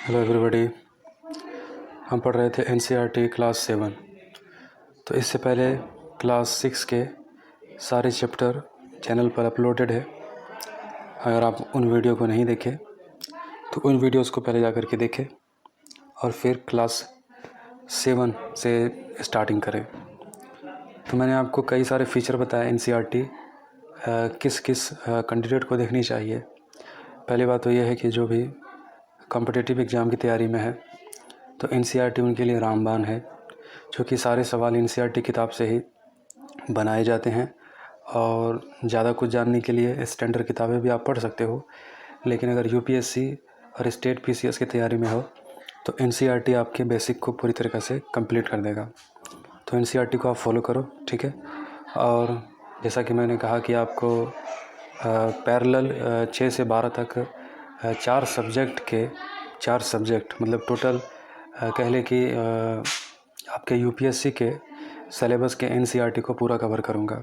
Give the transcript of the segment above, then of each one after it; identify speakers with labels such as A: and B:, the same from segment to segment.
A: Hello everybody. हम पढ़ रहे थे एनसीईआरटी क्लास 7। तो इससे पहले क्लास 6 के सारे चैप्टर चैनल पर अपलोडेड है। अगर आप उन वीडियो को नहीं देखे तो उन वीडियोस को पहले जा कर के देखें और फिर क्लास 7 से स्टार्टिंग करें। तो मैंने आपको कई सारे फीचर बताए एनसीईआरटी किस किस कैंडिडेट को देखनी चाहिए। पहली बात तो यह है कि जो भी कॉम्पिटिटिव एग्ज़ाम की तैयारी में है तो एनसीईआरटी उनके लिए रामबाण है, क्योंकि सारे सवाल एनसीईआरटी किताब से ही बनाए जाते हैं। और ज़्यादा कुछ जानने के लिए स्टैंडर्ड किताबें भी आप पढ़ सकते हो, लेकिन अगर यूपीएससी और स्टेट पीसीएस की तैयारी में हो तो एनसीईआरटी आपके बेसिक को पूरी तरीक़े से कंप्लीट कर देगा। तो एनसीईआरटी को आप फॉलो करो, ठीक है। और जैसा कि मैंने कहा कि आपको पैरेलल 6 से 12 तक 4 सब्जेक्ट मतलब टोटल कह लें कि आपके यूपीएससी के सिलेबस के एनसीईआरटी को पूरा कवर करूँगा।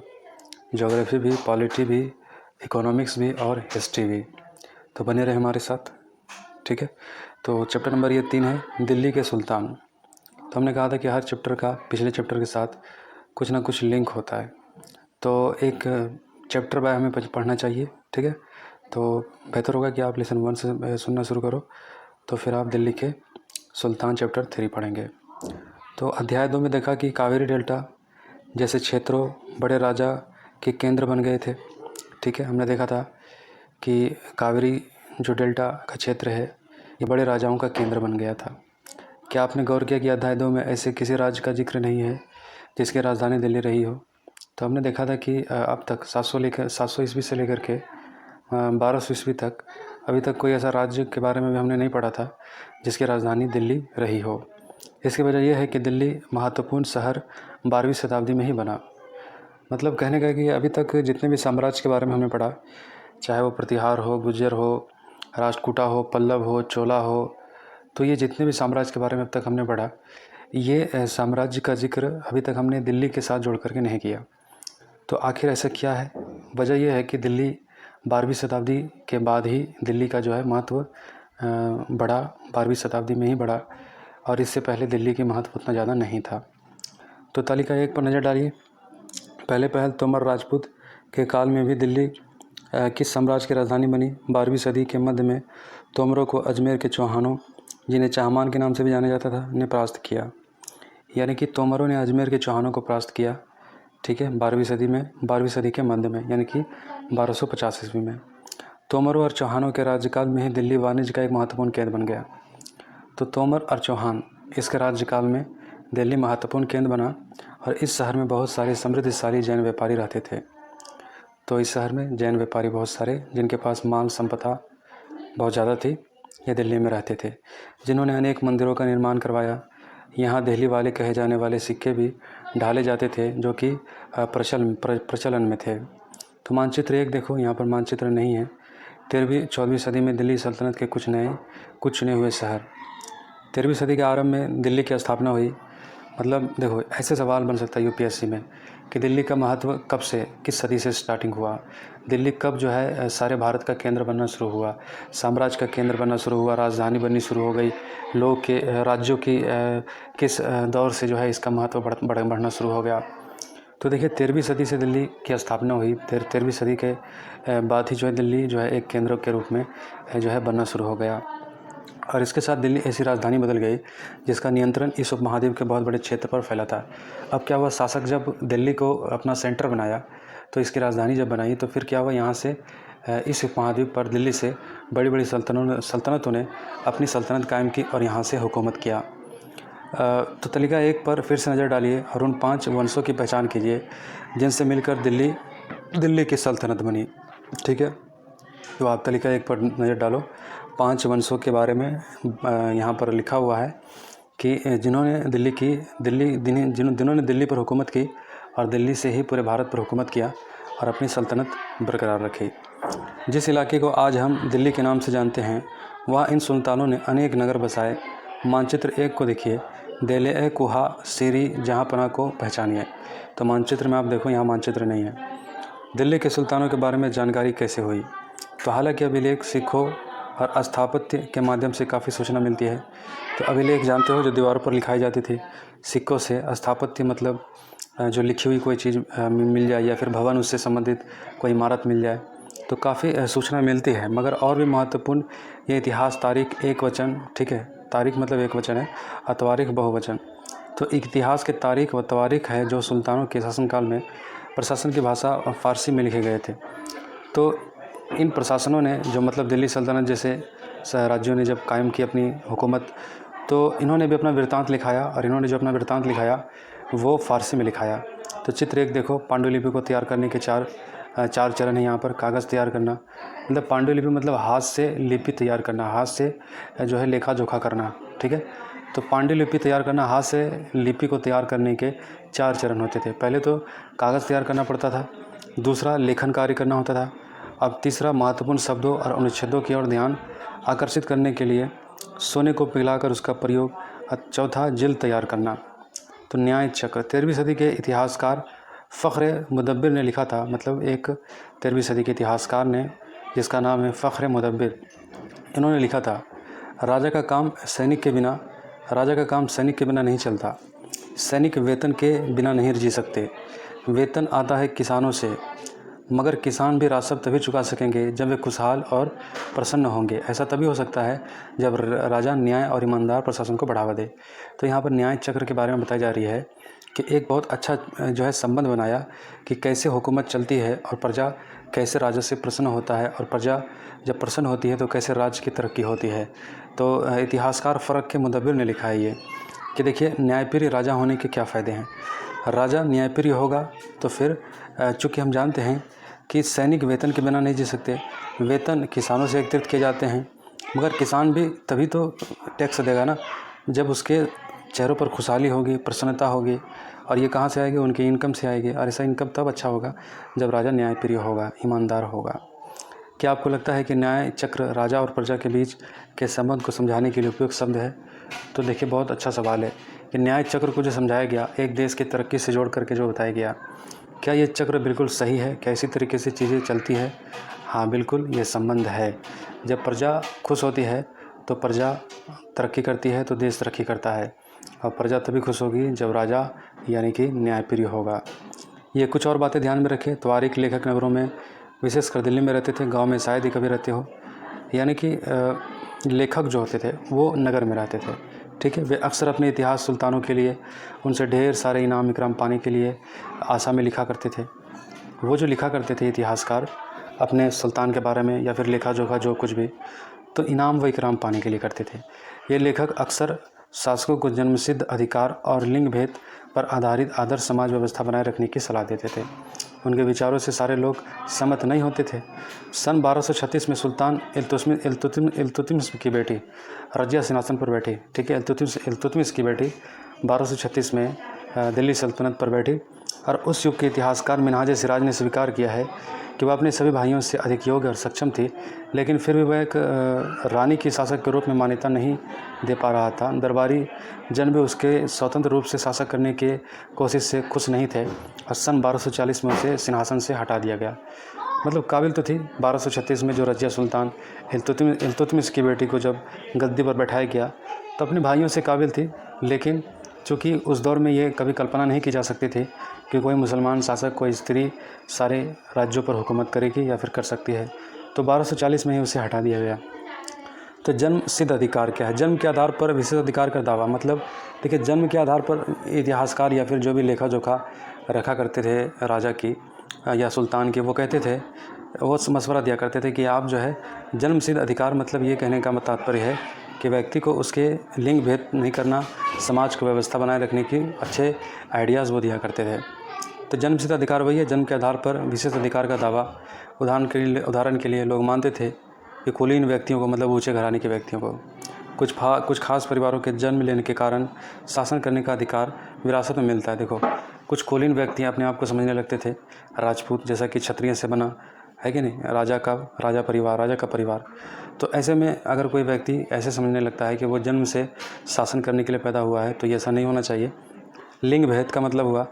A: ज्योग्राफी भी, पॉलिटी भी, इकोनॉमिक्स भी और हिस्ट्री भी। तो बने रहे हमारे साथ, ठीक है। तो चैप्टर नंबर ये 3 है, दिल्ली के सुल्तान। तो हमने कहा था कि हर चैप्टर का पिछले चैप्टर के साथ कुछ ना कुछ लिंक होता है, तो एक चैप्टर बाय हमें पढ़ना चाहिए, ठीक है। तो बेहतर होगा कि आप लेसन 1 से सुनना शुरू करो, तो फिर आप दिल्ली के सुल्तान चैप्टर 3 पढ़ेंगे। तो अध्याय 2 में देखा कि कावेरी डेल्टा जैसे क्षेत्रों बड़े राजा के केंद्र बन गए थे, ठीक है। हमने देखा था कि कावेरी जो डेल्टा का क्षेत्र है ये बड़े राजाओं का केंद्र बन गया था। क्या आपने गौर किया कि अध्याय 2 में ऐसे किसी राज्य का जिक्र नहीं है जिसकी राजधानी दिल्ली रही हो। तो हमने देखा था कि अब तक 700 ईस्वी से लेकर के 1200 ईस्वी तक अभी तक कोई ऐसा राज्य के बारे में भी हमने नहीं पढ़ा था जिसकी राजधानी दिल्ली रही हो। इसकी वजह यह है कि दिल्ली महत्वपूर्ण शहर 12वीं शताब्दी में ही बना। मतलब कहने का कि अभी तक जितने भी साम्राज्य के बारे में हमने पढ़ा, चाहे वो प्रतिहार हो, गुर्जर हो, राष्ट्रकूटा हो, पल्लव हो, चोला हो, तो ये जितने भी साम्राज्य के बारे में अब तक हमने पढ़ा, ये साम्राज्य का जिक्र अभी तक हमने दिल्ली के साथ जोड़ करके नहीं किया। तो आखिर ऐसा क्या है? वजह यह है कि दिल्ली 12वीं शताब्दी के बाद ही दिल्ली का जो है महत्व बढ़ा, 12वीं शताब्दी में ही बढ़ा, और इससे पहले दिल्ली की महत्व उतना ज़्यादा नहीं था। तो तालिका 1 पर नज़र डालिए। पहले तोमर राजपूत के काल में भी दिल्ली किस साम्राज्य की राजधानी बनी? 12वीं सदी के मध्य में तोमरों को अजमेर के चौहानों, जिन्हें चाहमान के नाम से भी जाना जाता था, ने परास्त किया। यानी कि तोमरों ने अजमेर के चौहानों को परास्त किया, ठीक है, 12वीं सदी के मध्य में, यानी कि 1250 ईस्वी में। तोमरों और चौहानों के राज्यकाल में ही दिल्ली वाणिज्य का एक महत्वपूर्ण केंद्र बन गया। तो तोमर और चौहान इसके राज्यकाल में दिल्ली महत्वपूर्ण केंद्र बना, और इस शहर में बहुत सारे समृद्धशाली जैन व्यापारी रहते थे। तो इस शहर में जैन व्यापारी बहुत सारे, जिनके पास माल संपदा बहुत ज़्यादा थी, ये दिल्ली में रहते थे, जिन्होंने अनेक मंदिरों का निर्माण करवाया। यहाँ दिल्ली वाले कहे जाने वाले सिक्के भी ढाले जाते थे, जो कि प्रचलन में थे। तो मानचित्र 1 देखो, यहाँ पर मानचित्र नहीं है। 13वीं-14वीं सदी में दिल्ली सल्तनत के कुछ चुने हुए शहर। 13वीं सदी के आरंभ में दिल्ली की स्थापना हुई। मतलब देखो, ऐसे सवाल बन सकता है यूपीएससी में कि दिल्ली का महत्व कब से, किस सदी से स्टार्टिंग हुआ, दिल्ली कब जो है सारे भारत का केंद्र बनना शुरू हुआ, साम्राज्य का केंद्र बनना शुरू हुआ, राजधानी बननी शुरू हो गई, लोग के राज्यों की किस दौर से जो है इसका महत्व बढ़ना शुरू हो गया। तो देखिए, 13वीं सदी से दिल्ली की स्थापना हुई। 13वीं सदी के बाद ही जो है दिल्ली जो है एक केंद्र के रूप में जो है बनना शुरू हो गया, और इसके साथ दिल्ली ऐसी राजधानी बदल गई जिसका नियंत्रण इस उपमहाद्वीप के बहुत बड़े क्षेत्र पर फैला था। अब क्या हुआ, शासक जब दिल्ली को अपना सेंटर बनाया, तो इसकी राजधानी जब बनाई, तो फिर क्या हुआ, यहाँ से इस उपमहाद्वीप पर दिल्ली से बड़ी बड़ी सल्तनतों ने अपनी सल्तनत कायम की और यहाँ से हुकूमत किया। तो तालिका 1 पर फिर से नज़र डालिए और उन 5 वंशों की पहचान कीजिए जिनसे मिलकर दिल्ली की सल्तनत बनी, ठीक है। तो आप तालिका 1 पर नज़र डालो। 5 वंशों के बारे में यहाँ पर लिखा हुआ है कि जिन्होंने दिल्ली पर हुकूमत की और दिल्ली से ही पूरे भारत पर हुकूमत किया और अपनी सल्तनत बरकरार रखी। जिस इलाके को आज हम दिल्ली के नाम से जानते हैं, वहाँ इन सुल्तानों ने अनेक नगर बसाए। मानचित्र 1 को देखिए, देले कुहा सीरी जहाँपना को पहचानिए। तो मानचित्र में आप देखो, यहाँ मानचित्र नहीं है। दिल्ली के सुल्तानों के बारे में जानकारी कैसे हुई? तो हालांकि अभिलेख सिखों और स्थापत्य के माध्यम से काफ़ी सूचना मिलती है। तो अभिलेख जानते हो, जो दीवारों पर लिखाई जाती थी सिक्कों से। स्थापत्य मतलब जो लिखी हुई कोई चीज़ मिल जाए या फिर भवन उससे संबंधित कोई इमारत मिल जाए, तो काफ़ी सूचना मिलती है। मगर और भी महत्वपूर्ण ये इतिहास, तारीख एक वचन, ठीक है, तारीख मतलब एक वचन है, अतवारीख बहुवचन। तो इतिहास के तारीख व तवारीख है जो सुल्तानों के शासनकाल में प्रशासन की भाषा फ़ारसी में लिखे गए थे। तो इन प्रशासनों ने जो मतलब दिल्ली सल्तनत जैसे राज्यों ने जब कायम की अपनी हुकूमत, तो इन्होंने भी अपना वृत्तांत लिखाया, और इन्होंने जो अपना वृत्तांत लिखाया वो फ़ारसी में लिखाया। तो चित्र एक देखो, पांडुलिपि को तैयार करने के चार चरण है यहाँ पर। कागज़ तैयार करना, मतलब पांडुलिपि मतलब हाथ से लिपि तैयार करना, हाथ से जो है लेखा जोखा करना, ठीक है। तो पांडुलिपि तैयार करना, हाथ से लिपि को तैयार करने के 4 चरण होते थे। पहले तो कागज़ तैयार करना पड़ता था, दूसरा लेखन कार्य करना होता था, अब तीसरा महत्वपूर्ण शब्दों और अनुच्छेदों की ओर ध्यान आकर्षित करने के लिए सोने को पिघलाकर उसका प्रयोग, चौथा जिल्द तैयार करना। तो न्याय चक्र 13वीं सदी के इतिहासकार फ़ख्र मुदब्बिर ने लिखा था, मतलब एक 13वीं सदी के इतिहासकार ने, जिसका नाम है फ़ख्र मुदब्बिर, इन्होंने लिखा था, राजा का काम सैनिक के बिना नहीं चलता। सैनिक वेतन के बिना नहीं जी सकते। वेतन आता है किसानों से, मगर किसान भी राजस्व तभी चुका सकेंगे जब वे खुशहाल और प्रसन्न होंगे। ऐसा तभी हो सकता है जब राजा न्याय और ईमानदार प्रशासन को बढ़ावा दे। तो यहाँ पर न्याय चक्र के बारे में बताई जा रही है कि एक बहुत अच्छा जो है संबंध बनाया कि कैसे हुकूमत चलती है और प्रजा कैसे राजा से प्रसन्न होता है, और प्रजा जब प्रसन्न होती है तो कैसे राज्य की तरक्की होती है। तो इतिहासकार फ़र्क के मुदब्बिर ने लिखा है ये कि देखिए, न्यायप्रिय राजा होने के क्या फ़ायदे हैं। राजा न्यायप्रिय होगा तो फिर चूँकि हम जानते हैं कि सैनिक वेतन के बिना नहीं जी सकते, वेतन किसानों से एकत्रित किए जाते हैं, मगर किसान भी तभी तो टैक्स देगा ना जब उसके चेहरों पर खुशहाली होगी, प्रसन्नता होगी। और ये कहाँ से आएगी? उनकी इनकम से आएगी। और ऐसा इनकम तब अच्छा होगा जब राजा न्यायप्रिय होगा, ईमानदार होगा। क्या आपको लगता है कि न्याय चक्र राजा और प्रजा के बीच के संबंध को समझाने के लिए उपयुक्त शब्द है? तो देखिए, बहुत अच्छा सवाल है कि न्याय चक्र को जो समझाया गया, एक देश की तरक्की से जोड़ करके जो बताया गया, क्या ये चक्र बिल्कुल सही है? क्या इसी तरीके से चीज़ें चलती है? हाँ, बिल्कुल ये संबंध है। जब प्रजा खुश होती है तो प्रजा तरक्की करती है, तो देश तरक्की करता है। और प्रजा तभी खुश होगी जब राजा यानी कि न्यायप्रिय होगा। ये कुछ और बातें ध्यान में रखें। त्वारिख लेखक नगरों में, विशेषकर दिल्ली में रहते थे, गांव में शायद ही कभी रहते हो। यानी कि लेखक जो होते थे वो नगर में रहते थे, ठीक है। वे अक्सर अपने इतिहास सुल्तानों के लिए, उनसे ढेर सारे इनाम इकराम पाने के लिए आशा में लिखा करते थे। वो जो लिखा करते थे इतिहासकार अपने सुल्तान के बारे में या फिर लेखा जोखा जो कुछ भी, तो इनाम व इकराम पाने के लिए करते थे। ये लेखक अक्सर शासकों को जन्मसिद्ध अधिकार और लिंग भेद पर आधारित आदर्श समाज व्यवस्था बनाए रखने की सलाह देते थे। उनके विचारों से सारे लोग सहमत नहीं होते थे। सन 1236 में सुल्तान इल्तुतमिश की बेटी रजिया सिंहासन पर बैठी, ठीक है। इल्तुतमिश की बेटी 1236 में दिल्ली सल्तनत पर बैठी, और उस युग के इतिहासकार मिनहाज सिराज ने स्वीकार किया है कि वह अपने सभी भाइयों से अधिक योग्य और सक्षम थी, लेकिन फिर भी वह एक रानी की शासक के रूप में मान्यता नहीं दे पा रहा था। दरबारी जन भी उसके स्वतंत्र रूप से शासक करने के कोशिश से खुश नहीं थे, और सन 1240 में उसे सिंहासन से हटा दिया गया। मतलब काबिल तो थी। 1236 में जो रजिया सुल्तान इल्तुतमिश की बेटी को जब गद्दी पर बैठाया गया तो अपने भाइयों से काबिल थी, लेकिन चूँकि उस दौर में ये कभी कल्पना नहीं की जा सकती थी कि कोई मुसलमान शासक, कोई स्त्री सारे राज्यों पर हुकूमत करेगी या फिर कर सकती है, तो 1240 में ही उसे हटा दिया गया। तो जन्म सिद्ध अधिकार क्या है? जन्म के आधार पर विशेष अधिकार का दावा, मतलब देखिए, जन्म के आधार पर इतिहासकार या फिर जो भी लेखा जोखा रखा करते थे राजा की या सुल्तान की, वो कहते थे, वो मशवरा दिया करते थे कि आप जो है जन्म सिद्ध अधिकार, मतलब ये कहने का तात्पर्य है कि व्यक्ति को उसके लिंग भेद नहीं करना, समाज को व्यवस्था बनाए रखने की अच्छे आइडियाज़ वो दिया करते थे। तो जन्म सिद्ध अधिकार वही है, जन्म के आधार पर विशेष अधिकार का दावा। उदाहरण के लिए लोग मानते थे कि कुलीन व्यक्तियों को, मतलब ऊँचे घराने के व्यक्तियों को, कुछ खास परिवारों के जन्म लेने के कारण शासन करने का अधिकार विरासत में मिलता है। देखो, कुछ कुलीन व्यक्ति अपने आप को समझने लगते थे राजपूत, जैसा कि क्षत्रिय से बना है कि नहीं, राजा का परिवार। तो ऐसे में अगर कोई व्यक्ति ऐसे समझने लगता है कि वो जन्म से शासन करने के लिए पैदा हुआ है, तो ये ऐसा नहीं होना चाहिए। लिंग भेद का मतलब हुआ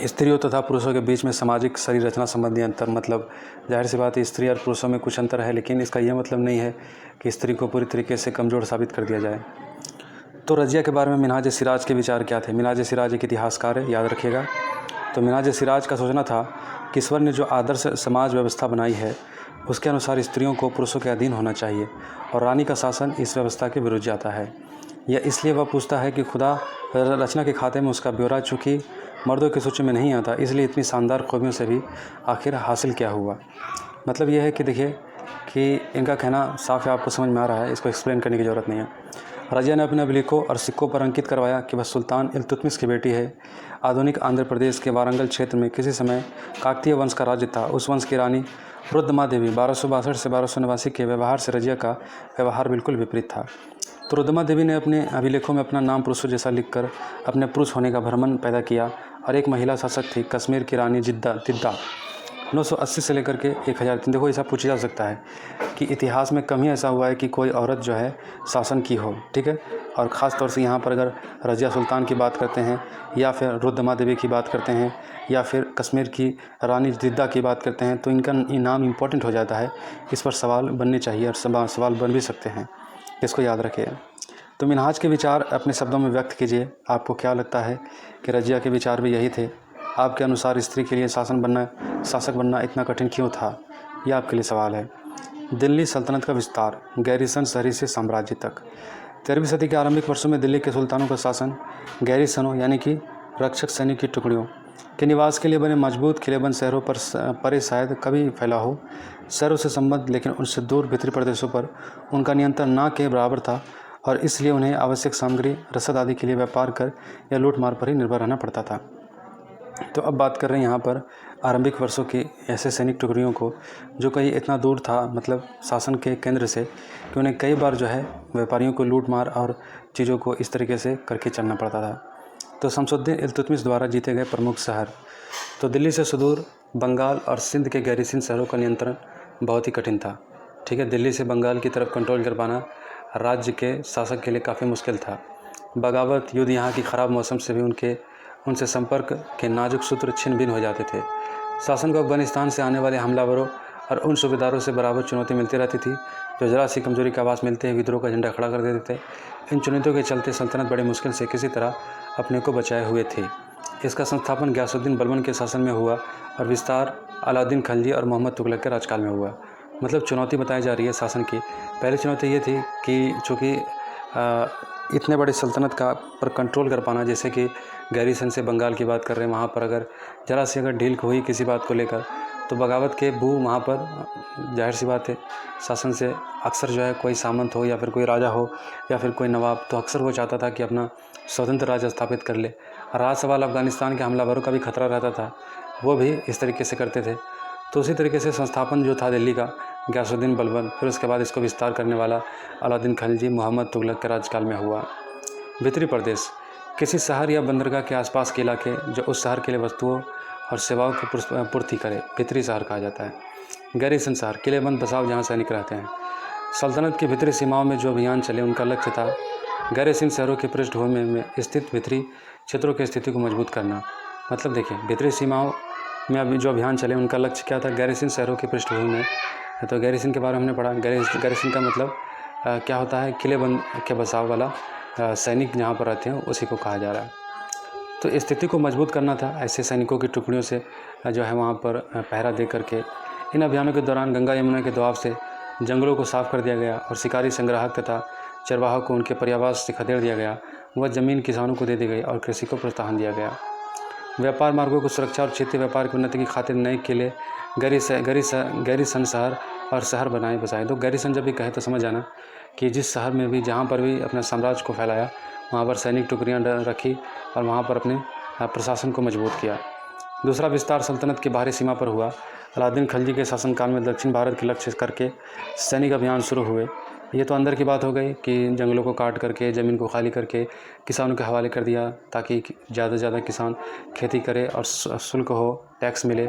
A: स्त्रियों तथा पुरुषों के बीच में सामाजिक शरीर रचना संबंधी अंतर, मतलब जाहिर सी बात है स्त्री और पुरुषों में कुछ अंतर है, लेकिन इसका यह मतलब नहीं है कि स्त्री को पूरी तरीके से कमज़ोर साबित कर दिया जाए। तो रज़िया के बारे में मिन्हाज सिराज के विचार क्या थे? मिन्हाज सिराज एक इतिहासकार है, याद रखिएगा। तो मिन्हाज सिराज का सोचना था कि ईश्वर ने जो आदर्श समाज व्यवस्था बनाई है उसके अनुसार स्त्रियों को पुरुषों के अधीन होना चाहिए और रानी का शासन इस व्यवस्था के विरुद्ध जाता है। यह इसलिए वह पूछता है कि खुदा रचना के खाते में उसका ब्यौरा चूँकि मर्दों की सूची में नहीं आता, इसलिए इतनी शानदार खूबियों से भी आखिर हासिल क्या हुआ। मतलब यह है कि देखिए कि इनका कहना साफ है, आपको समझ में आ रहा है, इसको एक्सप्लेन करने की ज़रूरत नहीं है। रज़िया ने अपने अभिलेखों और सिक्कों पर अंकित करवाया कि वह सुल्तान इल्तुतमिश की बेटी है। आधुनिक आंध्र प्रदेश के वारंगल क्षेत्र में किसी समय काकतीय वंश का राज्य था। उस वंश की रानी रुद्रमा देवी 1262 से 1289 के व्यवहार से रज़िया का व्यवहार बिल्कुल विपरीत था। तो रुद्रमा देवी ने अपने अभिलेखों में अपना नाम पुरुषों जैसा लिखकर अपने पुरुष होने का भ्रम पैदा किया और एक महिला शासक थी कश्मीर की रानी तिद्दा 980 से लेकर के 1003। देखो ऐसा पूछा जा सकता है कि इतिहास में कम ही ऐसा हुआ है कि कोई औरत जो है शासन की हो, ठीक है। और ख़ास तौर से यहाँ पर अगर रज़िया सुल्तान की बात करते हैं या फिर रुद्रमा देवी की बात करते हैं या फिर कश्मीर की रानी तिद्दा की बात करते हैं तो इनका नाम इम्पोर्टेंट हो जाता है। इस पर सवाल बनने चाहिए और सवाल बन भी सकते हैं, इसको याद रखिए। तो मिन्हाज के विचार अपने शब्दों में व्यक्त कीजिए। आपको क्या लगता है कि रज़िया के विचार भी यही थे? आपके अनुसार स्त्री के लिए शासक बनना इतना कठिन क्यों था? यह आपके लिए सवाल है। दिल्ली सल्तनत का विस्तार, गैरिसन शहरी से साम्राज्य तक। 13वीं सदी के आरंभिक वर्षों में दिल्ली के सुल्तानों का शासन गैरिसनों यानी कि रक्षक सैनिक की टुकड़ियों के निवास के लिए बने मजबूत किलेबंद शहरों पर परे शायद कभी फैला हो। शहरों से संबंध लेकिन उनसे दूर भीतरी प्रदेशों पर उनका नियंत्रण न के बराबर था और इसलिए उन्हें आवश्यक सामग्री रसद आदि के लिए व्यापार कर या लूटमार पर ही निर्भर रहना पड़ता था। तो अब बात कर रहे हैं यहाँ पर आरंभिक वर्षों की ऐसे सैनिक टुकड़ियों को जो कहीं इतना दूर था, मतलब शासन के केंद्र से, कि उन्हें कई बार जो है व्यापारियों को लूट मार और चीज़ों को इस तरीके से करके चलना पड़ता था। तो शमसुद्दीन इल्तुतमिश द्वारा जीते गए प्रमुख शहर। तो दिल्ली से सुदूर बंगाल और सिंध के गैरिसन शहरों का नियंत्रण बहुत ही कठिन था, ठीक है। दिल्ली से बंगाल की तरफ कंट्रोल कर पाना राज्य के शासक के लिए काफ़ी मुश्किल था। बगावत, युद्ध, यहाँ की ख़राब मौसम से भी उनसे संपर्क के नाजुक सूत्र छिन्न भिन्न हो जाते थे। शासन को अफगानिस्तान से आने वाले हमलावरों और उन सूबेदारों से बराबर चुनौती मिलती रहती थी जो ज़रा सी कमजोरी का आवाज़ मिलते ही विद्रोह का झंडा खड़ा कर देते थे। इन चुनौतियों के चलते सल्तनत बड़ी मुश्किल से किसी तरह अपने को बचाए हुए थी। इसका संस्थापन गयासुद्दीन बलबन के शासन में हुआ और विस्तार अलाउद्दीन खिलजी और मोहम्मद तुगलक के राजकाल में हुआ। मतलब चुनौती बताई जा रही है शासन की। पहली चुनौती ये थी कि चूँकि इतने बड़े सल्तनत का पर कंट्रोल कर पाना, जैसे कि गैरिसन से बंगाल की बात कर रहे हैं, वहाँ पर अगर ज़रा सी अगर ढील हुई किसी बात को लेकर तो बगावत के बू वहाँ पर जाहिर सी बात है शासन से अक्सर जो है कोई सामंत हो या फिर कोई राजा हो या फिर कोई नवाब, तो अक्सर वो चाहता था कि अपना स्वतंत्र राज्य स्थापित कर ले। रहा सवाल अफगानिस्तान के हमलावरों का भी खतरा रहता था, वो भी इस तरीके से करते थे। तो उसी तरीके से संस्थापन जो था दिल्ली का गयासुद्दीन बलबन, फिर उसके बाद इसको विस्तार करने वाला अलाउद्दीन खिलजी मोहम्मद तुगलक के राज्यकाल में हुआ। भीतरी प्रदेश, किसी शहर या बंदरगाह के आसपास के इलाके जो उस शहर के लिए वस्तुओं और सेवाओं की पूर्ति करे, भीतरी शहर कहा जाता है। गैरिसन शहर, किलेबंद बसाव जहाँ सैनिक रहते हैं। सल्तनत की भीतरी सीमाओं में जो अभियान चले उनका लक्ष्य था गैरिसन शहरों की पृष्ठभूमि में स्थित भीतरी क्षेत्रों की स्थिति को मजबूत करना। मतलब देखिए भीतरी सीमाओं में अभी जो अभियान चले उनका लक्ष्य क्या था? गैरिसन शहरों की पृष्ठभूमि में। तो गैरिसन के बारे में हमने पढ़ा। गैरिसन का मतलब क्या होता है? किलेबंद के बसाव वाला सैनिक जहाँ पर रहते हैं उसी को कहा जा रहा है। तो स्थिति को मजबूत करना था ऐसे सैनिकों की टुकड़ियों से जो है वहाँ पर पहरा दे करके। इन अभियानों के दौरान गंगा यमुना के दबाव से जंगलों को साफ कर दिया गया और शिकारी संग्राहक तथा चरवाहों को उनके पर्यावास से खदेड़ दिया गया। वह ज़मीन किसानों को दे दी गई और कृषि को प्रोत्साहन दिया गया। व्यापार मार्गों की सुरक्षा और क्षेत्रीय व्यापार की उन्नति की खातिर नए किले गैरिसन शहर और शहर बसाए। तो गैरिसन जब भी कहे तो समझ जाना कि जिस शहर में भी जहाँ पर भी अपने साम्राज्य को फैलाया वहाँ पर सैनिक टुकड़ियाँ रखी और वहाँ पर अपने प्रशासन को मजबूत किया। दूसरा विस्तार सल्तनत की बाहरी सीमा पर हुआ। अलाउद्दीन खिलजी के शासनकाल में दक्षिण भारत के लक्ष्य करके सैनिक अभियान शुरू हुए। ये तो अंदर की बात हो गई कि जंगलों को काट करके ज़मीन को खाली करके किसानों के हवाले कर दिया ताकि ज़्यादा से ज़्यादा किसान खेती करे और शुल्क हो, टैक्स मिले।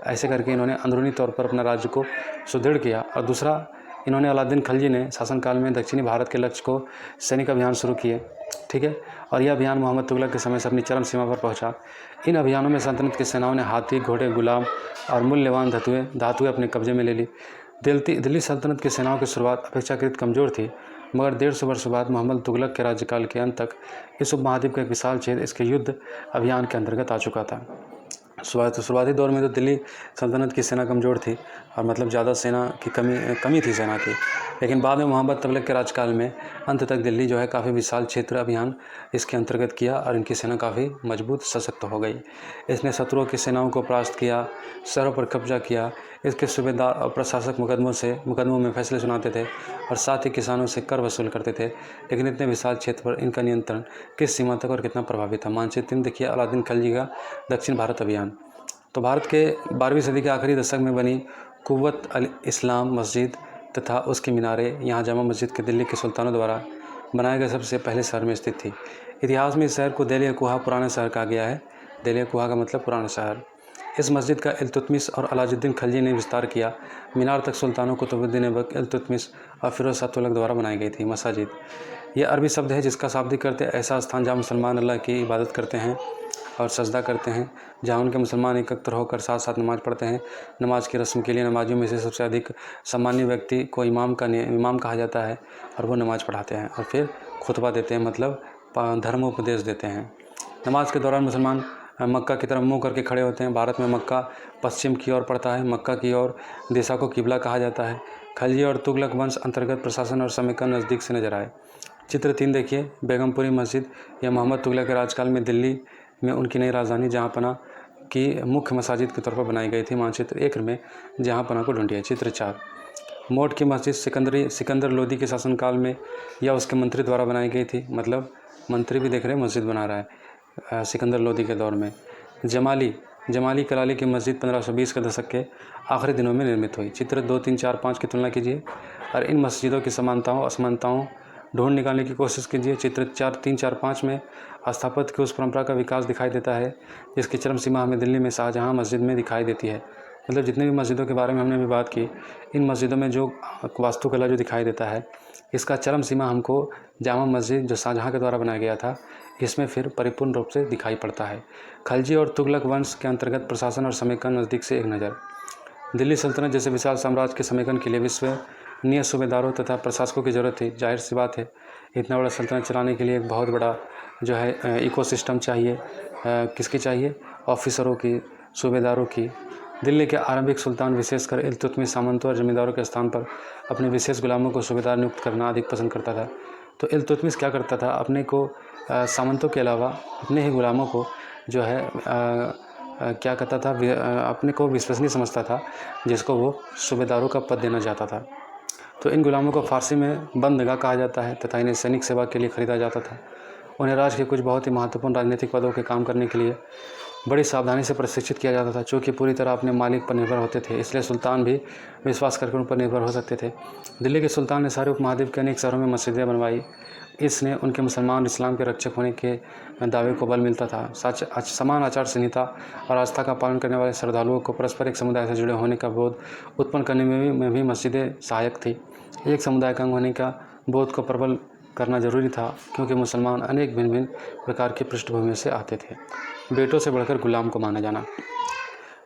A: ऐसे करके इन्होंने अंदरूनी तौर पर अपना राज्य को सुदृढ़ किया। और दूसरा, इन्होंने अलाउद्दीन खिलजी ने शासनकाल में दक्षिणी भारत के लक्ष्य को सैनिक अभियान शुरू किए, ठीक है। और यह अभियान मोहम्मद तुगलक के समय से अपनी चरम सीमा पर पहुंचा। इन अभियानों में सल्तनत की सेनाओं ने हाथी, घोड़े, गुलाम और मूल्यवान धातुएं अपने कब्जे में ले ली। दिल्ली सल्तनत की सेनाओं की शुरुआत अपेक्षाकृत कमज़ोर थी, मगर 150 वर्ष बाद मोहम्मद तुगलक के राज्यकाल के अंत तक इस उपमहाद्वीप का एक विशाल क्षेत्र इसके युद्ध अभियान के अंतर्गत आ चुका था। शुरुआती दौर में तो दिल्ली सल्तनत की सेना कमज़ोर थी और मतलब ज़्यादा सेना की कमी थी सेना की, लेकिन बाद में मोहम्मद तुगलक के राज्यकाल में अंत तक दिल्ली जो है काफ़ी विशाल क्षेत्र अभियान इसके अंतर्गत किया और इनकी सेना काफ़ी मजबूत सशक्त हो गई। इसने शत्रुओं की सेनाओं को परास्त किया, शहरों पर कब्जा किया। इसके सूबेदार और प्रशासक मुकदमों में फैसले सुनाते थे और साथ ही किसानों से कर वसूल करते थे। लेकिन इतने विशाल क्षेत्र पर इनका नियंत्रण किस सीमा तक और कितना प्रभावी था? मानचित्र देखिए, अलाउद्दीन खिलजी का दक्षिण भारत अभियान। तो भारत के 12वीं सदी के आखिरी दशक में बनी कुव्वत अल इस्लाम मस्जिद तथा उसकी मीनारें यहाँ जामा मस्जिद के दिल्ली के सुल्तानों द्वारा बनाए गए सबसे पहले शहर में स्थित थी। इतिहास में इस शहर को देलिया कुहा पुराना शहर कहा गया है। देलिया कुहा का मतलब पुराना शहर। इस मस्जिद का इल्तुतमिश और अलाउद्दीन खिलजी ने विस्तार किया। मीनार तक सुल्तानों कुतुबुद्दीन ऐबक, इल्तुतमिश और फिरोज शाह तुगलक द्वारा बनाई गई थी। मसाजिद यह अरबी शब्द है जिसका शाब्दिक अर्थ है ऐसा स्थान जहाँ मुसलमान अल्लाह की इबादत करते हैं और सजदा करते हैं, जहाँ उनके मुसलमान एकत्र होकर साथ साथ नमाज़ पढ़ते हैं। नमाज की रस्म के लिए नमाजियों में से सबसे अधिक सम्मानीय व्यक्ति को इमाम कहा जाता है और वो नमाज़ पढ़ाते हैं और फिर खुतबा देते हैं, मतलब धर्मोपदेश देते हैं। नमाज के दौरान मुसलमान मक्का की तरफ मुँह करके खड़े होते हैं। भारत में मक्का पश्चिम की ओर पड़ता है। मक्का की ओर दिशा को किबला कहा जाता है। खिलजी और तुगलक वंश अंतर्गत प्रशासन और समेकन नज़दीक से नजर आए। चित्र 3 देखिए, बेगमपुरी मस्जिद। यह मोहम्मद तुगलक के राज्यकाल में दिल्ली में उनकी नई राजधानी जहाँपना की मुख्य मसाजिद के तौर पर बनाई गई थी। मानचित्र 1 में जहाँपना को ढूंढिए। चित्र 4, मोट की मस्जिद सिकंदर लोदी के शासनकाल में या उसके मंत्री द्वारा बनाई गई थी, मतलब मंत्री भी देख रहे हैं मस्जिद बना रहा है सिकंदर लोदी के दौर में। जमाली कलाली की मस्जिद 1520 के दशक के आखिरी दिनों में निर्मित हुई। चित्र 2, 3, 4, 5 की तुलना कीजिए और इन मस्जिदों की समानताओं असमानताओं ढूंढ निकालने की कोशिश कीजिए। चित्र 3, 4, 5 में स्थापत्य की उस परंपरा का विकास दिखाई देता है जिसकी चरम सीमा हमें दिल्ली में शाहजहाँ मस्जिद में दिखाई देती है। मतलब जितने भी मस्जिदों के बारे में हमने अभी बात की, इन मस्जिदों में जो वास्तुकला जो दिखाई देता है, इसका चरम सीमा हमको जामा मस्जिद जो शाहजहाँ के द्वारा बनाया गया था, इसमें फिर परिपूर्ण रूप से दिखाई पड़ता है। खिलजी और तुगलक वंश के अंतर्गत प्रशासन और समेकन नज़दीक से एक नज़र। दिल्ली सल्तनत जैसे विशाल साम्राज्य के समेकन के लिए विश्वसनीय सूबेदारों तथा प्रशासकों की ज़रूरत थी। जाहिर सी बात है, इतना बड़ा सल्तनत चलाने के लिए एक बहुत बड़ा जो है इकोसिस्टम चाहिए। किसकी चाहिए? ऑफिसरों की, सूबेदारों की। दिल्ली के आरंभिक सुल्तान विशेषकर इल्तुतमिश सामंतों और जमींदारों के स्थान पर अपने विशेष गुलामों को सूबेदार नियुक्त करना अधिक पसंद करता था। तो इल्तुतमिश क्या करता था, अपने को सामंतों के अलावा अपने ही गुलामों को जो है क्या करता था, अपने को विश्वसनीय समझता था, जिसको वो सूबेदारों का पद देना चाहता था। तो इन गुलामों को फारसी में बंदगा कहा जाता है तथा इन्हें सैनिक सेवा के लिए खरीदा जाता था। उन्हें राज्य के कुछ बहुत ही महत्वपूर्ण राजनीतिक पदों के काम करने के लिए बड़ी सावधानी से प्रशिक्षित किया जाता था, चूँकि पूरी तरह अपने मालिक पर निर्भर होते थे, इसलिए सुल्तान भी विश्वास करके उन पर निर्भर हो सकते थे। दिल्ली के सुल्तान ने सारे उपमहाद्वीप के अनेक शहरों में मस्जिदें बनवाई। इसने उनके मुसलमान इस्लाम के रक्षक होने के दावे को बल मिलता था। समान आचार संहिता और आस्था का पालन करने वाले श्रद्धालुओं को परस्पर एक समुदाय से जुड़े होने का बोध उत्पन्न करने में भी मस्जिदें सहायक थी। एक समुदाय का अंग होने का बोध को प्रबल करना जरूरी था, क्योंकि मुसलमान अनेक भिन्न भिन्न प्रकार की पृष्ठभूमि से आते थे। बेटों से बढ़कर गुलाम को माना जाना।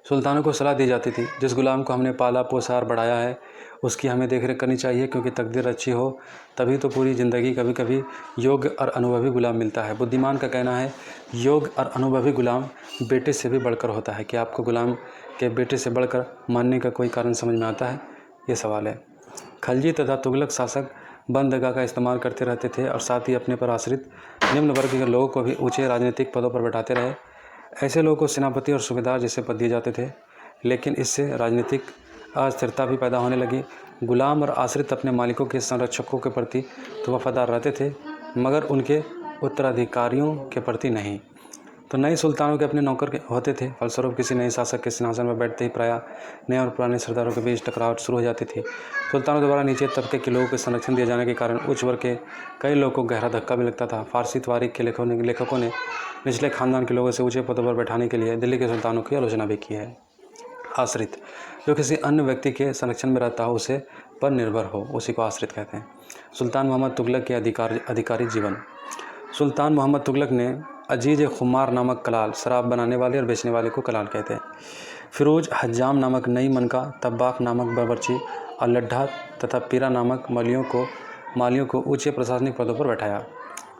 A: सुल्तानों को सलाह दी जाती थी, जिस गुलाम को हमने पाला पोसा और बढ़ाया है उसकी हमें देखरेख करनी चाहिए, क्योंकि तकदीर अच्छी हो तभी तो पूरी ज़िंदगी कभी कभी योग्य और अनुभवी गुलाम मिलता है। बुद्धिमान का कहना है योग्य और अनुभवी गुलाम बेटे से भी बढ़कर होता है। कि आपको गुलाम के बेटे से बढ़कर मानने का कोई कारण समझ में आता है? ये सवाल है। खिलजी तथा तुगलक शासक बंदगा का इस्तेमाल करते रहते थे और साथ ही अपने पर आश्रित निम्न वर्ग के लोगों को भी ऊंचे राजनीतिक पदों पर बैठाते रहे। ऐसे लोगों को सेनापति और सूबेदार जैसे पद दिए जाते थे, लेकिन इससे राजनीतिक अस्थिरता भी पैदा होने लगी। गुलाम और आश्रित अपने मालिकों के संरक्षकों के प्रति तो वफादार रहते थे, मगर उनके उत्तराधिकारियों के प्रति नहीं। तो नए सुल्तानों के अपने नौकर होते थे। फलस्वरूप किसी नए शासक के सिंहासन पर बैठते ही प्रायः नए और पुराने सरदारों के बीच टकराव शुरू हो जाती थी। सुल्तानों द्वारा नीचे तबके के लोगों को संरक्षण दिए जाने के कारण उच्च वर्ग के कई लोगों को गहरा धक्का भी लगता था। फारसी तारीख के लेखकों ने निचले खानदान के लोगों से ऊंचे पदों पर बैठाने के लिए दिल्ली के सुल्तानों की आलोचना भी की है। आश्रित, जो किसी अन्य व्यक्ति के संरक्षण में रहता हो, उसे पर निर्भर हो, उसी को आश्रित कहते हैं। सुल्तान मोहम्मद तुगलक के अधिकारी जीवन। सुल्तान मोहम्मद तुगलक ने अजीज खुमार नामक कलाल, शराब बनाने वाले और बेचने वाले को कलाल कहते हैं, फिरोज हज्जाम नामक नई मनका, तब्बाक नामक बावर्ची और लड्ढा तथा पीरा नामक मालियों को ऊंचे प्रशासनिक पदों पर बैठाया।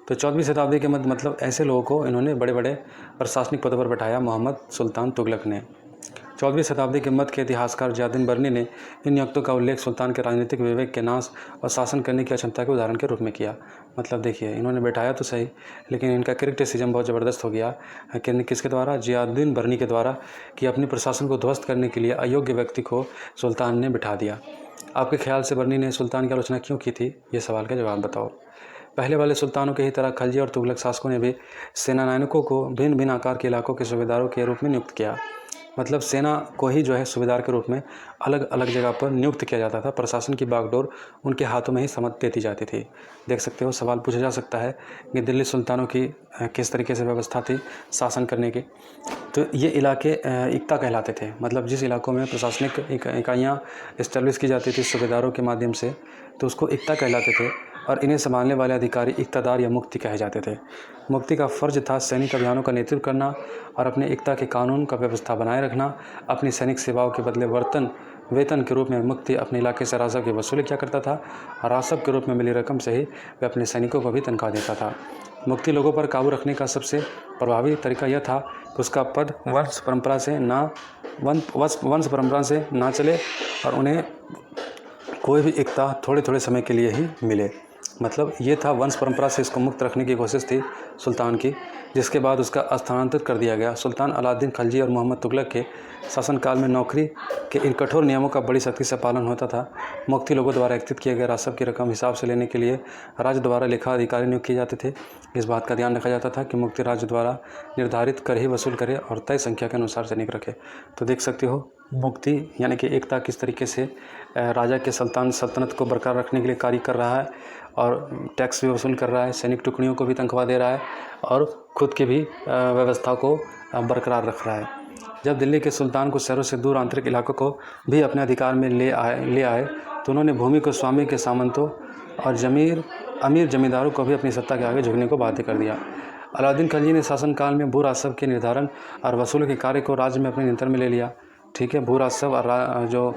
A: तो 14वीं शताब्दी के मध्य मतलब ऐसे लोगों को इन्होंने बड़े बड़े प्रशासनिक पदों पर बैठाया मोहम्मद सुल्तान तुगलक ने। 14वीं शताब्दी के मध्य के इतिहासकार जियाउद्दीन बर्नी ने इन नियुक्तों का उल्लेख सुल्तान के राजनीतिक विवेक के नाश और शासन करने की अक्षमता के उदाहरण के रूप में किया। मतलब देखिए, इन्होंने बैठाया तो सही, लेकिन इनका क्रिटिसिज्म बहुत ज़बरदस्त हो गया। किसके द्वारा? जियाउद्दीन बर्नी के द्वारा, कि अपने प्रशासन को ध्वस्त करने के लिए अयोग्य व्यक्ति को सुल्तान ने बिठा दिया। आपके ख्याल से बर्नी ने सुल्तान की आलोचना क्यों की थी? ये सवाल का जवाब बताओ। पहले वाले सुल्तानों की ही तरह खलजी और तुगलक शासकों ने भी सेनानायकों को भिन्न भिन्न आकार के इलाकों के सूबेदारों के रूप में नियुक्त किया। मतलब सेना को ही जो है सूबेदार के रूप में अलग अलग जगह पर नियुक्त किया जाता था। प्रशासन की बागडोर उनके हाथों में ही समझ देती जाती थी। देख सकते हो, सवाल पूछा जा सकता है कि दिल्ली सुल्तानों की किस तरीके से व्यवस्था थी शासन करने की। तो ये इलाके इक्ता कहलाते थे। मतलब जिस इलाकों में प्रशासनिक इकाइयाँ इस्टेब्लिश की जाती थी सूबेदारों के माध्यम से, तो उसको इक्ता कहलाते थे। और इन्हें संभालने वाले अधिकारी इक्तादार या मुफ्ती कहे जाते थे। मुफ्ती का फ़र्ज था सैनिक अभियानों का नेतृत्व करना और अपने इक्ता के कानून का व्यवस्था बनाए रखना। अपनी सैनिक सेवाओं के बदले वेतन के रूप में मुफ्ती अपने इलाके से राजस्व की वसूली किया करता था और राजस्व के रूप में मिली रकम से ही वह अपने सैनिकों को भी तनख्वाह देता था। मुफ्ती लोगों पर काबू रखने का सबसे प्रभावी तरीका यह था कि उसका पद वंश परंपरा से ना चले और उन्हें कोई भी इक्ता थोड़े थोड़े समय के लिए ही मिले। मतलब ये था, वंश परंपरा से इसको मुक्त रखने की कोशिश थी सुल्तान की, जिसके बाद उसका स्थानांतरित कर दिया गया। सुल्तान अलाउद्दीन खिलजी और मोहम्मद तुगलक के शासनकाल में नौकरी के इन कठोर नियमों का बड़ी सख्ती से पालन होता था। मुफ्ती लोगों द्वारा एकत्रित किए गए राजस्व की रकम हिसाब से लेने के लिए राज्य द्वारा लेखा अधिकारी नियुक्त किए जाते थे। इस बात का ध्यान रखा जाता था कि मुफ्ती राज्य द्वारा निर्धारित कर ही वसूल करे और तय संख्या के अनुसार सैनिक रखे। तो देख सकते हो, मुफ्ती यानी कि एकता किस तरीके से राजा के सल्तनत को बरकरार रखने के लिए कार्य कर रहा है और टैक्स भी वसूल कर रहा है, सैनिक टुकड़ियों को भी तनख्वाह दे रहा है और खुद की भी व्यवस्था को बरकरार रख रहा है। जब दिल्ली के सुल्तान को शहरों से दूर आंतरिक इलाकों को भी अपने अधिकार में ले आए तो उन्होंने भूमि को स्वामी के सामंतों और अमीर जमींदारों को भी अपनी सत्ता के आगे झुकने को बाध्य कर दिया। अलाउद्दीन खिलजी ने शासनकाल में भू राजस्व के निर्धारण और वसूली के कार्य को राज्य में अपने नियंत्रण में ले लिया। ठीक है, भू राजस्व और जो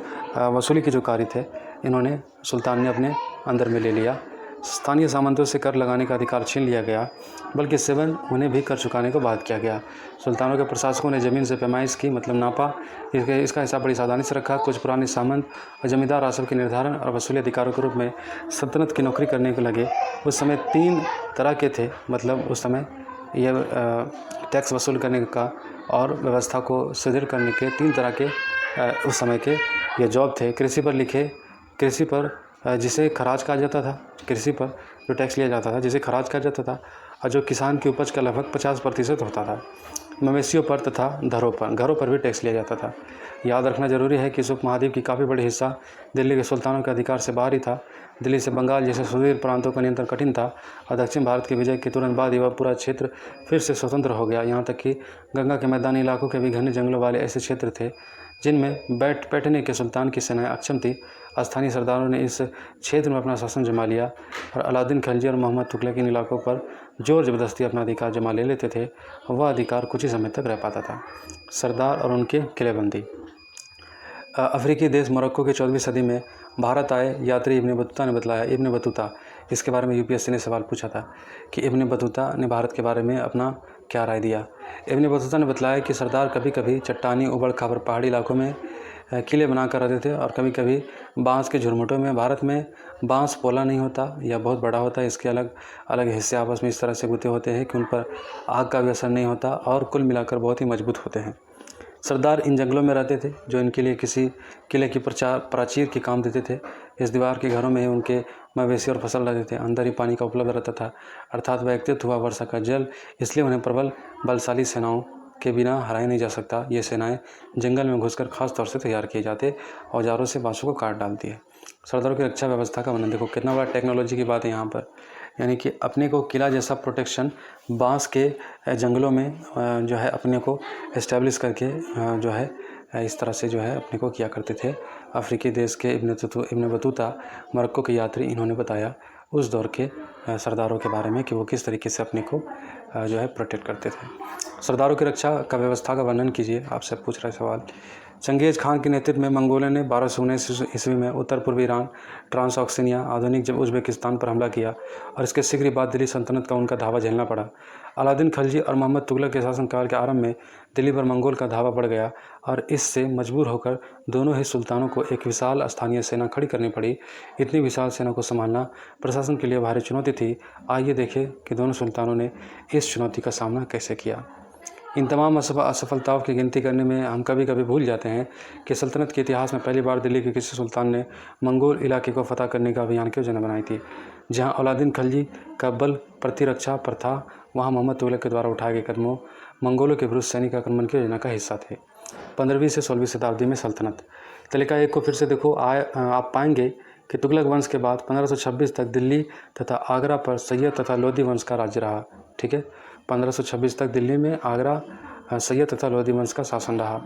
A: वसूली के जो कार्य थे, इन्होंने सुल्तान ने अपने अंदर में ले लिया। स्थानीय सामंतों से कर लगाने का अधिकार छीन लिया गया, बल्कि सेवन उन्हें भी कर चुकाने को बाध्य किया गया। सुल्तानों के प्रशासकों ने ज़मीन से पैमाइश की, मतलब नापा, इसका हिसाब बड़ी सावधानी से रखा। कुछ पुराने सामंत और जमींदार राजस्व के निर्धारण और वसूली अधिकारों के रूप में सल्तनत की नौकरी करने को लगे। उस समय 3 तरह के थे, मतलब उस समय यह टैक्स वसूल करने का और व्यवस्था को सुदृढ़ करने के 3 तरह के उस समय के ये जॉब थे। कृषि पर जिसे खराज कहा जाता था, कृषि पर जो टैक्स लिया जाता था जिसे खराज कहा जाता था, और जो किसान की उपज का लगभग 50% होता था। मवेशियों पर तथा घरों पर भी टैक्स लिया जाता था। याद रखना जरूरी है कि इस उपमहाद्वीप की काफ़ी बड़ी हिस्सा दिल्ली के सुल्तानों के अधिकार से बाहर ही था। दिल्ली से बंगाल जैसे सुदूर प्रांतों का नियंत्रण कठिन था और दक्षिण भारत के विजय के तुरंत बाद यह पूरा क्षेत्र फिर से स्वतंत्र हो गया। यहाँ तक कि गंगा के मैदानी इलाकों के भी घने जंगलों वाले ऐसे क्षेत्र थे जिनमें बैठने के सुल्तान की सेनाएं अक्षम थी। स्थानीय सरदारों ने इस क्षेत्र में अपना शासन जमा लिया और अलाउद्दीन खिलजी और मोहम्मद तुगलक इन इलाकों पर जोर ज़बरदस्ती अपना अधिकार जमा ले लेते थे। वह अधिकार कुछ ही समय तक रह पाता था। सरदार और उनके किलेबंदी। अफ्रीकी देश मोरक्को के 14वीं सदी में भारत आए यात्री इब्न बतूता ने बतलाया। इब्न बतूता, इसके बारे में यूपीएससी ने सवाल पूछा था कि इब्न बतूता ने भारत के बारे में अपना क्या राय दिया। इब्न बतूता ने बतलाया कि सरदार कभी कभी चट्टानी उबड़ खाबड़ पहाड़ी इलाकों में किले बनाकर रहते थे और कभी कभी बांस के झुरमुटों में। भारत में बांस पोला नहीं होता या बहुत बड़ा होता है, इसके अलग अलग हिस्से आपस में इस तरह से गुथे होते हैं कि उन पर आग का भी असर नहीं होता और कुल मिलाकर बहुत ही मजबूत होते हैं। सरदार इन जंगलों में रहते थे जो इनके लिए किसी किले की प्राचीर के काम देते थे। इस दीवार के घरों में ही उनके मवेशी और फसल रहते थे। अंदर ही पानी का उपलब्ध रहता था, अर्थात वह एकत्रित हुआ वर्षा का जल, इसलिए उन्हें प्रबल बलशाली सेनाओं के बिना हराया नहीं जा सकता। ये सेनाएं जंगल में घुसकर खास तौर से तैयार किए जाते औजारों से बांसों को काट डालती है। सरदारों की रक्षा व्यवस्था का वर्णन देखो, कितना बड़ा टेक्नोलॉजी की बात है यहाँ पर। यानी कि अपने को किला जैसा प्रोटेक्शन बांस के जंगलों में जो है अपने को इस्टेब्लिश करके जो है इस तरह से जो है अपने को किया करते थे। अफ्रीकी देश के इब्न बतूता मोरक्को के यात्री, इन्होंने बताया उस दौर के सरदारों के बारे में कि वो किस तरीके से अपने को जो है प्रोटेक्ट करते थे। सरदारों की रक्षा का व्यवस्था का वर्णन कीजिए, आपसे पूछ रहा है सवाल। चंगेज़ खान के नेतृत्व में मंगोलों ने 1219 ईस्वी में उत्तर पूर्वी ईरान, ट्रांसऑक्सिनिया, आधुनिक जब उज़्बेकिस्तान पर हमला किया और इसके शीघ्र ही बाद दिल्ली सल्तनत का उनका धावा झेलना पड़ा। अलाउद्दीन खिलजी और मोहम्मद तुगलक के शासनकाल के आरंभ में दिल्ली पर मंगोल का धावा बढ़ गया और इससे मजबूर होकर दोनों ही सुल्तानों को एक विशाल स्थानीय सेना खड़ी करनी पड़ी। इतनी विशाल सेना को संभालना प्रशासन के लिए भारी चुनौती थी। आइए देखें कि दोनों सुल्तानों ने इस चुनौती का सामना कैसे किया। इन तमाम असफलताओं की गिनती करने में हम कभी कभी भूल जाते हैं कि सल्तनत के इतिहास में पहली बार दिल्ली के किसी सुल्तान ने मंगोल इलाके को फतह करने का अभियान की योजना बनाई थी। जहां अलाउद्दीन खिलजी का बल प्रतिरक्षा पर था, वहां मोहम्मद तुगलक के द्वारा उठाए गए कदमों मंगोलों के विरुद्ध सैनिक आक्रमण की योजना का हिस्सा थे। 15वीं से 16वीं शताब्दी में सल्तनत। तालिका 1 को फिर से देखो। आप पाएंगे कि तुगलक वंश के बाद 1526 तक दिल्ली तथा आगरा पर सैयद तथा लोधी वंश का राज्य रहा। ठीक है, 1526 तक दिल्ली में आगरा सैयद तथा लोधी वंश का शासन रहा।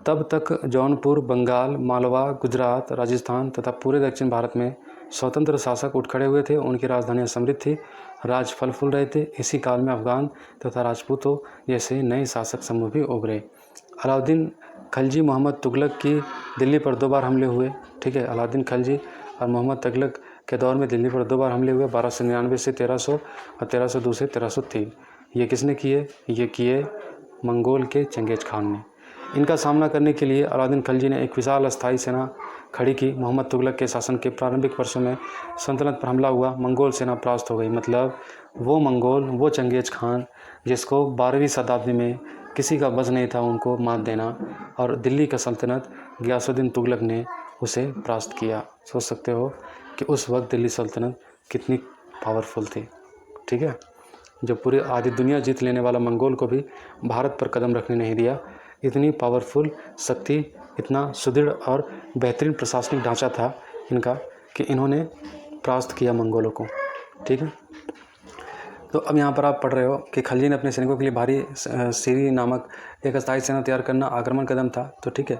A: तब तक जौनपुर, बंगाल, मालवा, गुजरात, राजस्थान तथा पूरे दक्षिण भारत में स्वतंत्र शासक उठ खड़े हुए थे। उनकी राजधानियां समृद्ध थी, राज फल फूल रहे थे। इसी काल में अफगान तथा राजपूतों जैसे नए शासक समूह भी उभरे। अलाउद्दीन खिलजी मोहम्मद तुगलक की दिल्ली पर 2 बार हमले हुए। ठीक है, अलाउद्दीन खिलजी और मोहम्मद तुगलक के दौर में दिल्ली पर 2 बार हमले हुए, 1299 से 1300 और 1302 से 1303। ये किसने किए? ये किए मंगोल के चंगेज़ खान ने। इनका सामना करने के लिए अलाउद्दीन खिलजी ने एक विशाल अस्थायी सेना खड़ी की। मोहम्मद तुगलक के शासन के प्रारंभिक वर्षों में सल्तनत पर हमला हुआ, मंगोल सेना परास्त हो गई। मतलब वो मंगोल, वो चंगेज़ खान जिसको 12वीं शताब्दी में किसी का बस नहीं था उनको मात देना, और दिल्ली का सल्तनत गियासुद्दीन तुगलक ने उसे परास्त किया। सोच सकते हो कि उस वक्त दिल्ली सल्तनत कितनी पावरफुल थी। ठीक है, जो पूरी आधी दुनिया जीत लेने वाला मंगोल को भी भारत पर कदम रखने नहीं दिया। इतनी पावरफुल शक्ति, इतना सुदृढ़ और बेहतरीन प्रशासनिक ढांचा था इनका कि इन्होंने परास्त किया मंगोलों को। ठीक है, तो अब यहाँ पर आप पढ़ रहे हो कि खिलजी ने अपने सैनिकों के लिए भारी सीरी नामक एक अस्थायी सेना तैयार करना आक्रमण कदम था। तो ठीक है,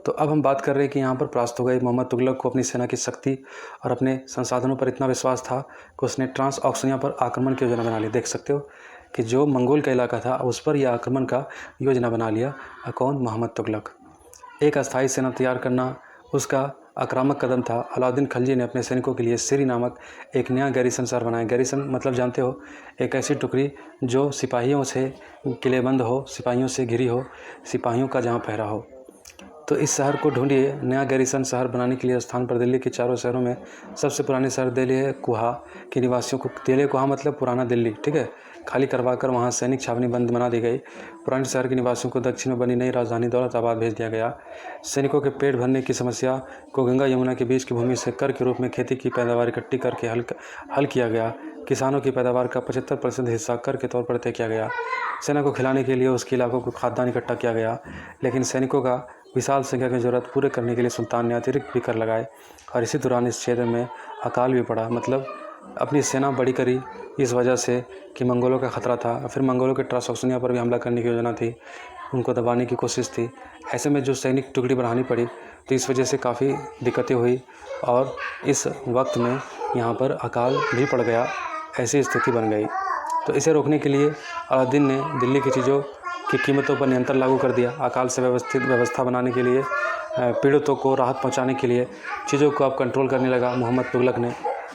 A: तो अब हम बात कर रहे हैं कि यहाँ पर परास्त हो गए। मोहम्मद तुगलक को अपनी सेना की शक्ति और अपने संसाधनों पर इतना विश्वास था कि उसने ट्रांसऑक्सिनिया पर आक्रमण की योजना बना ली। देख सकते हो कि जो मंगोल का इलाका था उस पर यह आक्रमण का योजना बना लिया। कौन? मोहम्मद तुगलक। एक अस्थायी सेना तैयार करना उसका आक्रामक कदम था। अलाउद्दीन खिलजी ने अपने सैनिकों के लिए सिरी नामक एक नया गैरिसन शहर बनाया। गैरिसन मतलब जानते हो, एक ऐसी टुकड़ी जो सिपाहियों से किलेबंद हो, सिपाहियों से घिरी हो, सिपाहियों का जहाँ पहरा हो। तो इस शहर को ढूंढिए। नया गैरिसन शहर बनाने के लिए स्थान पर दिल्ली के चारों शहरों में सबसे पुराने शहर दिल्ली है कुहा के निवासियों को, दिल्ली कुहा मतलब पुराना दिल्ली, ठीक है, खाली करवाकर वहां सैनिक छावनी बंद बना दी गई। पुराने शहर के निवासियों को दक्षिण में बनी नई राजधानी दौलताबाद भेज दिया गया। सैनिकों के पेट भरने की समस्या को गंगा यमुना के बीच की भूमि से कर के रूप में खेती की पैदावार इकट्ठी करके हल किया गया। किसानों की पैदावार का 75% हिस्सा कर के तौर पर तय किया गया। सेना को खिलाने के लिए उसके इलाकों को खाद्यान्न इकट्ठा किया गया। लेकिन सैनिकों का विशाल संख्या की जरूरत पूरे करने के लिए सुल्तान ने अतिरिक्त भी कर लगाए और इसी दौरान इस क्षेत्र में अकाल भी पड़ा। मतलब अपनी सेना बड़ी करी इस वजह से कि मंगोलों का खतरा था। फिर मंगोलों के ट्रांसऑक्सिनिया पर भी हमला करने की योजना थी, उनको दबाने की कोशिश थी। ऐसे में जो सैनिक टुकड़ी बढ़ानी पड़ी, तो इस वजह से काफ़ी दिक्कतें हुई और इस वक्त में यहाँ पर अकाल भी पड़ गया, ऐसी स्थिति बन गई। तो इसे रोकने के लिए अलाउद्दीन ने दिल्ली की चीज़ों की कीमतों पर नियंत्रण लागू कर दिया। अकाल से व्यवस्था बनाने के लिए, पीड़ितों को राहत पहुंचाने के लिए चीज़ों को अब कंट्रोल करने लगा मोहम्मद तुगलक ने।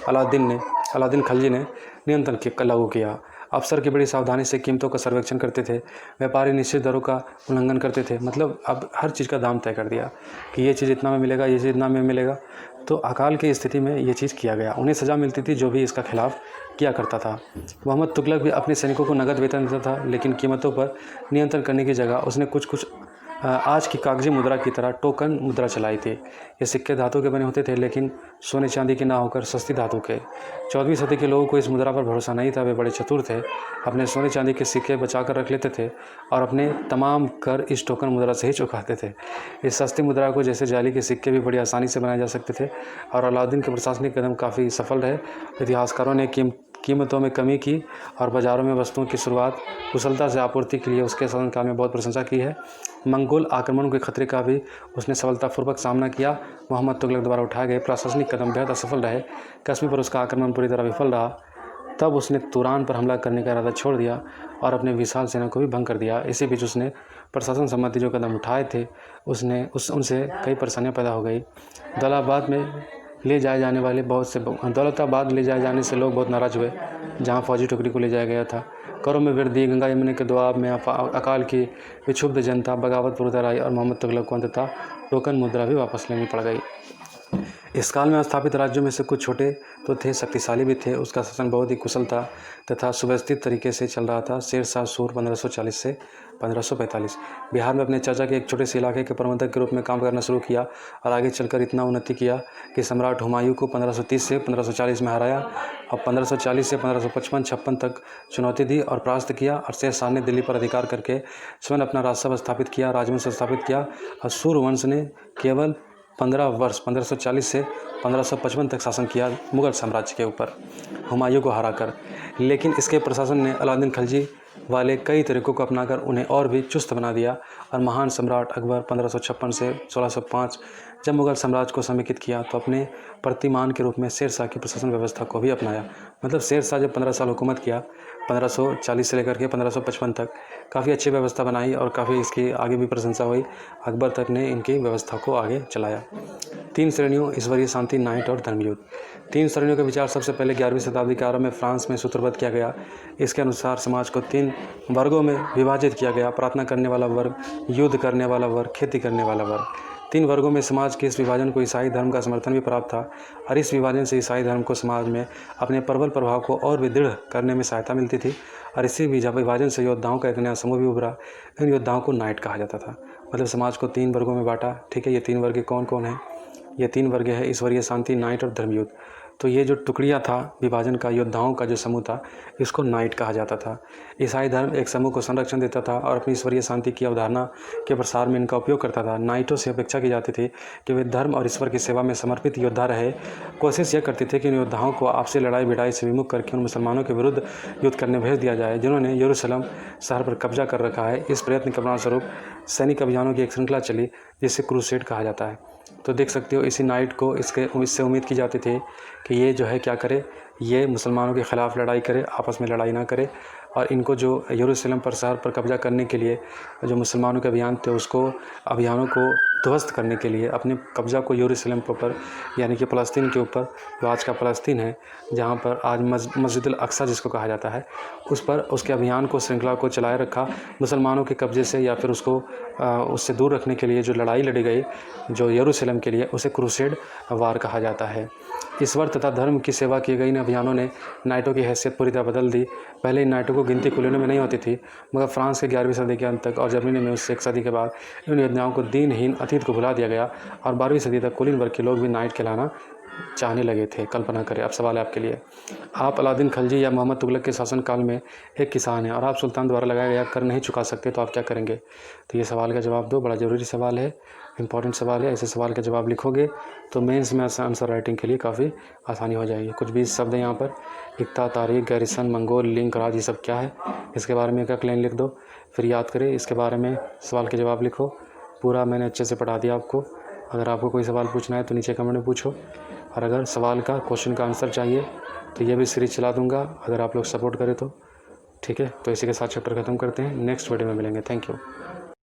A: अलाउद्दीन खिलजी ने नियंत्रण लागू किया। अफसर की बड़ी सावधानी से कीमतों का सर्वेक्षण करते थे। व्यापारी निश्चित दरों का उल्लंघन करते थे। मतलब अब हर चीज़ का दाम तय कर दिया कि ये चीज़ इतना में मिलेगा, ये चीज़ इतना में मिलेगा। तो अकाल की स्थिति में ये चीज़ किया गया। उन्हें सज़ा मिलती थी जो भी इसका खिलाफ किया करता था। मोहम्मद तुगलक भी अपने सैनिकों को नगद वेतन देता था, लेकिन कीमतों पर नियंत्रण करने की जगह उसने कुछ आज की कागजी मुद्रा की तरह टोकन मुद्रा चलाई थी। ये सिक्के धातु के बने होते थे, लेकिन सोने चांदी के ना होकर सस्ती धातु के। 14वीं सदी के लोगों को इस मुद्रा पर भरोसा नहीं था। वे बड़े चतुर थे, अपने सोने चांदी के सिक्के बचा कर रख लेते थे और अपने तमाम कर इस टोकन मुद्रा से ही चुकाते थे। इस सस्ती मुद्रा को जैसे जाली के सिक्के भी बड़ी आसानी से बनाए जा सकते थे और अलाउद्दीन के प्रशासनिक कदम काफ़ी सफल रहे। इतिहासकारों ने कीमतों में कमी की और बाज़ारों में वस्तुओं की शुरुआत कुशलता से आपूर्ति के लिए उसके शासनकाल में बहुत प्रशंसा की है। मंगोल आक्रमण के खतरे का भी उसने सफलतापूर्वक सामना किया। मोहम्मद तुगलक द्वारा उठाए गए प्रशासनिक कदम बेहद असफल रहे। कश्मीर पर उसका आक्रमण पूरी तरह विफल रहा। तब उसने तुरान पर हमला करने का इरादा छोड़ दिया और अपने विशाल सेना को भी भंग कर दिया। इसी बीच उसने प्रशासन संबंधी जो कदम उठाए थे उनसे कई परेशानियां पैदा हो गई। दौलताबाद ले जाए जाने से लोग बहुत नाराज़ हुए, जहां फौजी टुकड़ी को ले जाया गया था। करों में वृद्धि, गंगा यमुना के दोआब में अकाल की विक्षुब्ध जनता बगावत पर उतर आई और मोहम्मद तुगलक को अंततः टोकन मुद्रा भी वापस लेनी पड़ गई। इस काल में स्थापित राज्यों में से कुछ छोटे तो थे, शक्तिशाली भी थे। उसका शासन बहुत ही कुशल था तथा सुव्यवस्थित तरीके से चल रहा था। शेर शाह सूर 1540 से 1545 बिहार में अपने चाचा के एक छोटे से इलाके के प्रबंधक के रूप में काम करना शुरू किया और आगे चलकर इतना उन्नति किया कि सम्राट हुमायूं को 1530 से 1540 में हराया और 1540 से 1555-56 तक चुनौती दी और परास्त किया। और शेर शाह ने दिल्ली पर अधिकार करके स्वयं अपना राजसभा स्थापित किया, राजवंश स्थापित किया और सूर वंश ने केवल 15 वर्ष 1540 से 1555 तक शासन किया मुगल साम्राज्य के ऊपर हुमायूं को हराकर। लेकिन इसके प्रशासन ने अलाउद्दीन खिलजी वाले कई तरीकों को अपनाकर उन्हें और भी चुस्त बना दिया और महान सम्राट अकबर 1556 से 1605 जब मुगल साम्राज्य को समेकित किया तो अपने प्रतिमान के रूप में शेर शाह की प्रशासन व्यवस्था को भी अपनाया। मतलब शेर शाह जब 15 साल हुकूमत किया 1540 से लेकर के 1555 तक काफ़ी अच्छी व्यवस्था बनाई और काफ़ी इसकी आगे भी प्रशंसा हुई। अकबर तक ने इनकी व्यवस्था को आगे चलाया। 3 श्रेणियों, ईश्वरीय शांति, नाइट और धर्मयुद्ध। 3 श्रेणियों का विचार सबसे पहले 11वीं शताब्दी के आरंभ में फ्रांस में सूत्रबद्ध किया गया। इसके अनुसार समाज को 3 वर्गों में विभाजित किया गया: प्रार्थना करने वाला वर्ग, युद्ध करने वाला वर्ग, खेती करने वाला वर्ग। 3 वर्गों में समाज के इस विभाजन को ईसाई धर्म का समर्थन भी प्राप्त था और इस विभाजन से ईसाई धर्म को समाज में अपने प्रबल प्रभाव को और भी दृढ़ करने में सहायता मिलती थी। और इसी विभाजन से योद्धाओं का एक नया समूह भी उभरा। इन योद्धाओं को नाइट कहा जाता था। मतलब समाज को 3 वर्गों में बांटा। ठीक है, ये 3 वर्ग कौन कौन है? ये 3 वर्ग है: ईश्वरीय शांति, नाइट और धर्मयुद्ध। तो ये जो टुकड़ियाँ था विभाजन का, योद्धाओं का जो समूह था, इसको नाइट कहा जाता था। ईसाई धर्म एक समूह को संरक्षण देता था और अपनी ईश्वरीय शांति की अवधारणा के प्रसार में इनका उपयोग करता था। नाइटों से अपेक्षा की जाती थी कि वे धर्म और ईश्वर की सेवा में समर्पित योद्धा रहे। कोशिश यह करती थी कि इन योद्धाओं को आपसी लड़ाई भिड़ाई से विमुख करके उन मुसलमानों के विरुद्ध युद्ध करने भेज दिया जाए जिन्होंने यरूशलेम शहर पर कब्जा कर रखा है। इस प्रयत्न के परिणामस्वरूप सैनिक अभियानों की एक श्रृंखला चली जिसे क्रूसेड कहा जाता है। तो देख सकते हो इसी नाइट को इससे उम्मीद की जाती थी कि ये जो है क्या करे, ये मुसलमानों के ख़िलाफ़ लड़ाई करे, आपस में लड़ाई ना करे। और इनको जो यरूशलेम पर शहर पर कब्जा करने के लिए जो मुसलमानों के अभियान थे उसको अभियानों को ध्वस्त करने के लिए अपने कब्जा को यरूशलेम के ऊपर यानी कि फ़लस्तीन के ऊपर, जो आज का फ़लस्तीन है, जहाँ पर आज मस्जिद अल अक्सा जिसको कहा जाता है, उस पर उसके अभियान को, श्रृंखला को चलाए रखा मुसलमानों के कब्जे से या फिर उसको उससे दूर रखने के लिए जो लड़ाई लड़ी गई जो यरूशलेम के लिए, उसे क्रूसेड वार कहा जाता है। ईश्वर तथा धर्म की सेवा की गई इन अभियानों ने नाइटों की हैसियत पूरी तरह बदल दी। पहले इन नाइटों को गिनती कुलीनों में नहीं होती थी, मगर फ्रांस के 11वीं सदी के अंत तक और जर्मनी में उससे 1 सदी के बाद इन योद्धाओं को दीनहीन अतीत को भुला दिया गया और 12वीं सदी तक कुलीन वर्ग के लोग भी नाइट कहलाना चाहने लगे थे। कल्पना करें। अब सवाल है आपके लिए, आप अलाउद्दीन खिलजी या मोहम्मद तुगलक के शासनकाल में एक किसान हैं और आप सुल्तान द्वारा लगाया गया कर नहीं चुका सकते, तो आप क्या करेंगे? तो ये सवाल का जवाब दो। बड़ा ज़रूरी सवाल है, इंपॉर्टेंट सवाल है। ऐसे सवाल का जवाब लिखोगे तो मेंस में आंसर राइटिंग के लिए काफ़ी आसानी हो जाएगी। कुछ 20 शब्द हैं यहाँ पर: इक्ता, तारीख, गैरिसन, मंगोल, लिंक, राज, ये सब क्या है, इसके बारे में एक लाइन लिख दो, फिर याद करें, इसके बारे में सवाल के जवाब लिखो। पूरा मैंने अच्छे से पढ़ा दिया आपको। अगर आपको कोई सवाल पूछना है तो नीचे कमेंट में पूछो, और अगर सवाल का क्वेश्चन का आंसर चाहिए तो ये भी सीरीज चला दूंगा अगर आप लोग सपोर्ट करें तो। ठीक है, तो इसी के साथ चैप्टर ख़त्म करते हैं। नेक्स्ट वीडियो में मिलेंगे। Thank you.